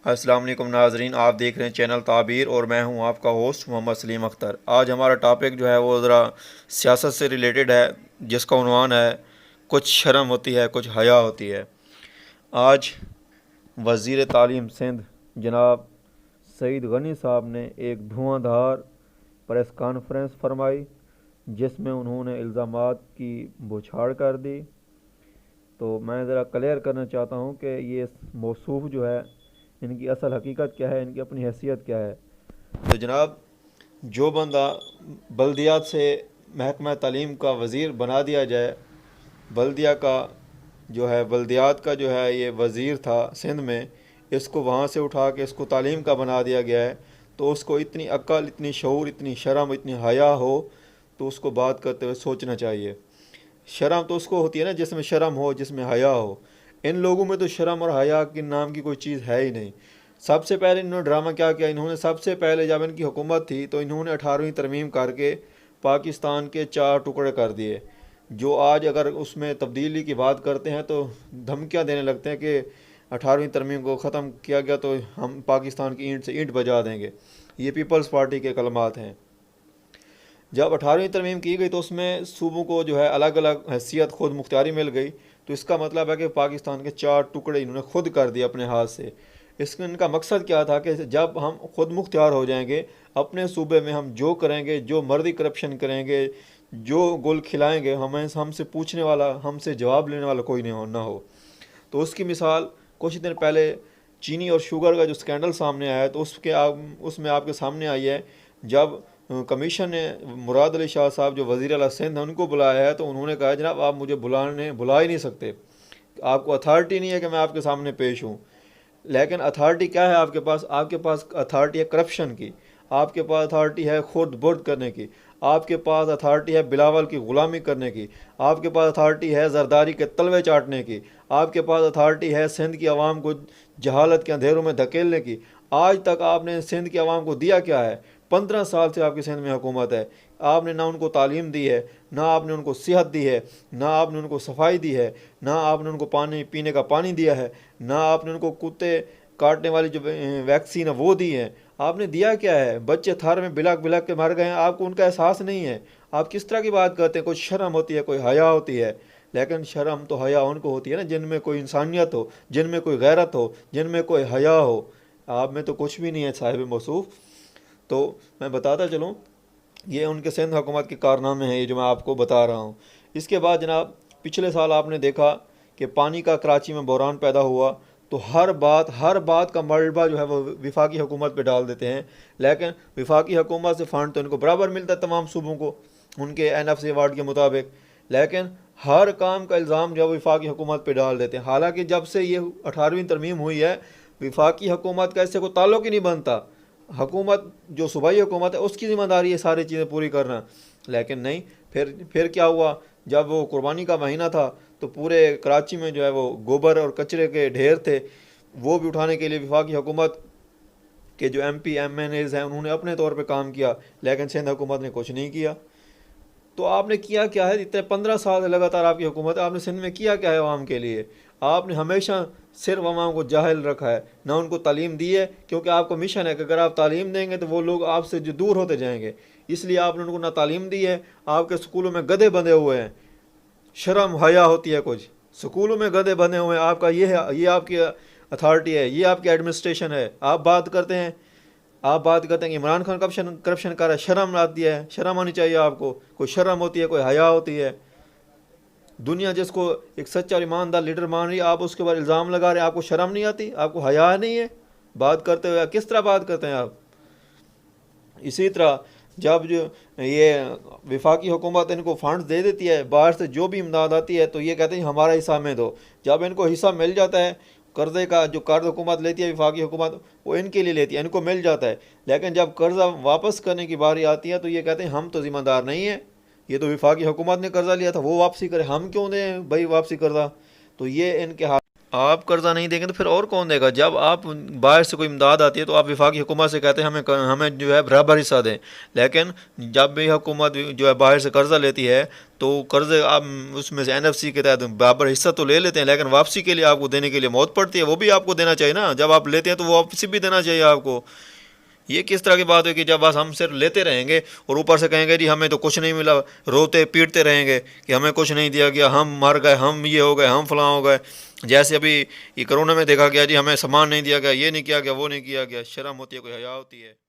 السلام علیکم ناظرین، آپ دیکھ رہے ہیں چینل تعبیر اور میں ہوں آپ کا ہوسٹ محمد سلیم اختر۔ آج ہمارا ٹاپک جو ہے وہ ذرا سیاست سے ریلیٹڈ ہے، جس کا عنوان ہے کچھ شرم ہوتی ہے کچھ حیا ہوتی ہے۔ آج وزیر تعلیم سندھ جناب سعید غنی صاحب نے ایک دھواں دھار پریس کانفرنس فرمائی، جس میں انہوں نے الزامات کی بوچھاڑ کر دی۔ تو میں ذرا کلیئر کرنا چاہتا ہوں کہ یہ موصوف جو ہے ان کی اصل حقیقت کیا ہے، ان کی اپنی حیثیت کیا ہے۔ تو جناب، جو بندہ بلدیات سے محکمہ تعلیم کا وزیر بنا دیا جائے، بلدیہ کا جو ہے بلدیات کا جو ہے یہ وزیر تھا سندھ میں، اس کو وہاں سے اٹھا کے اس کو تعلیم کا بنا دیا گیا ہے، تو اس کو اتنی عقل، اتنی شعور، اتنی شرم، اتنی حیا ہو تو اس کو بات کرتے ہوئے سوچنا چاہیے۔ شرم تو اس کو ہوتی ہے نا جس میں شرم ہو، جس میں حیا ہو۔ ان لوگوں میں تو شرم اور حیا کے نام کی کوئی چیز ہے ہی نہیں۔ سب سے پہلے انہوں نے ڈرامہ کیا کیا، انہوں نے سب سے پہلے جب ان کی حکومت تھی تو انہوں نے 18ویں ترمیم کر کے پاکستان کے 4 ٹکڑے کر دیے، جو آج اگر اس میں تبدیلی کی بات کرتے ہیں تو دھمکیاں دینے لگتے ہیں کہ 18ویں ترمیم کو ختم کیا گیا تو ہم پاکستان کی اینٹ سے اینٹ بجا دیں گے۔ یہ پیپلز پارٹی کے کلمات ہیں۔ جب 18ویں ترمیم کی گئی تو اس میں صوبوں کو جو ہے الگ الگ حیثیت خود مختاری مل گئی، تو اس کا مطلب ہے کہ پاکستان کے 4 ٹکڑے انہوں نے خود کر دیے اپنے ہاتھ سے۔ اس ان کا مقصد کیا تھا کہ جب ہم خود مختار ہو جائیں گے اپنے صوبے میں، ہم جو کریں گے، جو مرضی کرپشن کریں گے، جو گل کھلائیں گے، ہم سے پوچھنے والا، ہم سے جواب لینے والا کوئی نہ ہو۔ تو اس کی مثال کچھ دن پہلے چینی اور شوگر کا جو سکینڈل سامنے آیا ہے تو اس میں آپ کے سامنے آئی ہے، جب کمیشن نے مراد علی شاہ صاحب جو وزیر اعلیٰ سندھ ہیں ان کو بلایا ہے تو انہوں نے کہا جناب آپ مجھے بلا ہی نہیں سکتے، آپ کو اتھارٹی نہیں ہے کہ میں آپ کے سامنے پیش ہوں۔ لیکن اتھارٹی کیا ہے آپ کے پاس؟ آپ کے پاس اتھارٹی ہے کرپشن کی، آپ کے پاس اتھارٹی ہے خود برد کرنے کی، آپ کے پاس اتھارٹی ہے بلاول کی غلامی کرنے کی، آپ کے پاس اتھارٹی ہے زرداری کے تلوے چاٹنے کی، آپ کے پاس اتھارٹی ہے سندھ کی عوام کو جہالت کے اندھیروں میں دھکیلنے کی۔ آج تک آپ نے سندھ کی عوام کو دیا کیا ہے؟ 15 سال سے آپ کی سندھ میں حکومت ہے، آپ نے نہ ان کو تعلیم دی ہے، نہ آپ نے ان کو صحت دی ہے، نہ آپ نے ان کو صفائی دی ہے، نہ آپ نے ان کو پانی پینے کا پانی دیا ہے، نہ آپ نے ان کو کتے کاٹنے والی جو ویکسین ہے وہ دی ہے۔ آپ نے دیا کیا ہے؟ بچے تھار میں بلک بلک کے مر گئے ہیں، آپ کو ان کا احساس نہیں ہے۔ آپ کس طرح کی بات کرتے ہیں؟ کوئی شرم ہوتی ہے، کوئی حیا ہوتی ہے؟ لیکن شرم تو حیا ان کو ہوتی ہے نا جن میں کوئی انسانیت ہو، جن میں کوئی غیرت ہو، جن میں کوئی حیا ہو۔ آپ میں تو کچھ بھی نہیں ہے صاحب موصوف۔ تو میں بتاتا چلوں، یہ ان کے سندھ حکومت کے کارنامے ہیں، یہ جو میں آپ کو بتا رہا ہوں۔ اس کے بعد جناب پچھلے سال آپ نے دیکھا کہ پانی کا کراچی میں بحران پیدا ہوا، تو ہر بات کا ملبہ جو ہے وہ وفاقی حکومت پہ ڈال دیتے ہیں، لیکن وفاقی حکومت سے فنڈ تو ان کو برابر ملتا ہے تمام صوبوں کو ان کے NFC ایوارڈ کے مطابق، لیکن ہر کام کا الزام جو ہے وفاقی حکومت پہ ڈال دیتے ہیں۔ حالانکہ جب سے یہ 18ویں ترمیم ہوئی ہے وفاقی حکومت کا اس سے کوئی تعلق ہی نہیں بنتا، حکومت جو صوبائی حکومت ہے اس کی ذمہ داری ہے ساری چیزیں پوری کرنا۔ لیکن نہیں، پھر کیا ہوا؟ جب وہ قربانی کا مہینہ تھا تو پورے کراچی میں جو ہے وہ گوبر اور کچرے کے ڈھیر تھے، وہ بھی اٹھانے کے لیے وفاقی حکومت کے جو MP MNAs ہیں انہوں نے اپنے طور پہ کام کیا، لیکن سندھ حکومت نے کچھ نہیں کیا۔ تو آپ نے کیا کیا ہے؟ اتنے 15 سال سے لگاتار آپ کی حکومت ہے، آپ نے سندھ میں کیا کیا ہے عوام کے لیے؟ آپ نے ہمیشہ صرف عوام کو جاہل رکھا ہے، نہ ان کو تعلیم دی ہے، کیونکہ آپ کو مشن ہے کہ اگر آپ تعلیم دیں گے تو وہ لوگ آپ سے جو دور ہوتے جائیں گے، اس لیے آپ نے ان کو نہ تعلیم دی ہے۔ آپ کے سکولوں میں گدھے بندھے ہوئے ہیں، شرم حیا ہوتی ہے کچھ؟ سکولوں میں گدھے بندھے ہوئے ہیں، آپ کا یہ آپ کی اتھارٹی ہے، یہ آپ کی ایڈمنسٹریشن ہے۔ آپ بات کرتے ہیں کہ عمران خان کرپشن کر رہا ہے، شرم آتی ہے؟ شرم آنی چاہیے آپ کو، کوئی شرم ہوتی ہے، کوئی حیا ہوتی ہے؟ دنیا جس کو ایک سچا اور ایماندار لیڈر مان رہی ہے، آپ اس کے بعد الزام لگا رہے ہیں، آپ کو شرم نہیں آتی؟ آپ کو حیا نہیں ہے بات کرتے ہوئے؟ کس طرح بات کرتے ہیں آپ؟ اسی طرح جب جو یہ وفاقی حکومت ان کو فنڈز دے دیتی ہے، باہر سے جو بھی امداد آتی ہے تو یہ کہتے ہیں ہمارا حصہ ہمیں دو۔ جب ان کو حصہ مل جاتا ہے قرضے کا، جو قرض حکومت لیتی ہے وفاقی حکومت وہ ان کے لیے لیتی ہے، ان کو مل جاتا ہے، لیکن جب قرضہ واپس کرنے کی باری آتی ہے تو یہ کہتے ہیں ہم تو ذمہ دار نہیں ہیں، یہ تو وفاقی حکومت نے قرضہ لیا تھا، وہ واپسی کرے، ہم کیوں دیں بھائی واپسی قرضہ؟ تو یہ ان کے حال۔ آپ قرضہ نہیں دیں گے تو پھر اور کون دے گا؟ جب آپ باہر سے کوئی امداد آتی ہے تو آپ وفاقی حکومت سے کہتے ہیں ہمیں جو ہے برابر حصہ دیں، لیکن جب بھی حکومت جو ہے باہر سے قرضہ لیتی ہے تو قرضے آپ اس میں سے NFC کے تحت برابر حصہ تو لے لیتے ہیں، لیکن واپسی کے لیے آپ کو دینے کے لیے موت پڑتی ہے، وہ بھی آپ کو دینا چاہیے نا۔ جب آپ لیتے ہیں تو وہ واپسی بھی دینا چاہیے آپ کو۔ یہ کس طرح کی بات ہے کہ جب بس ہم صرف لیتے رہیں گے اور اوپر سے کہیں گے جی ہمیں تو کچھ نہیں ملا، روتے پیٹتے رہیں گے کہ ہمیں کچھ نہیں دیا گیا، ہم مر گئے، ہم یہ ہو گئے، ہم فلاں ہو گئے۔ جیسے ابھی یہ کرونا میں دیکھا گیا جی ہمیں سامان نہیں دیا گیا، یہ نہیں کیا گیا، وہ نہیں کیا گیا۔ شرم ہوتی ہے، کوئی حیا ہوتی ہے؟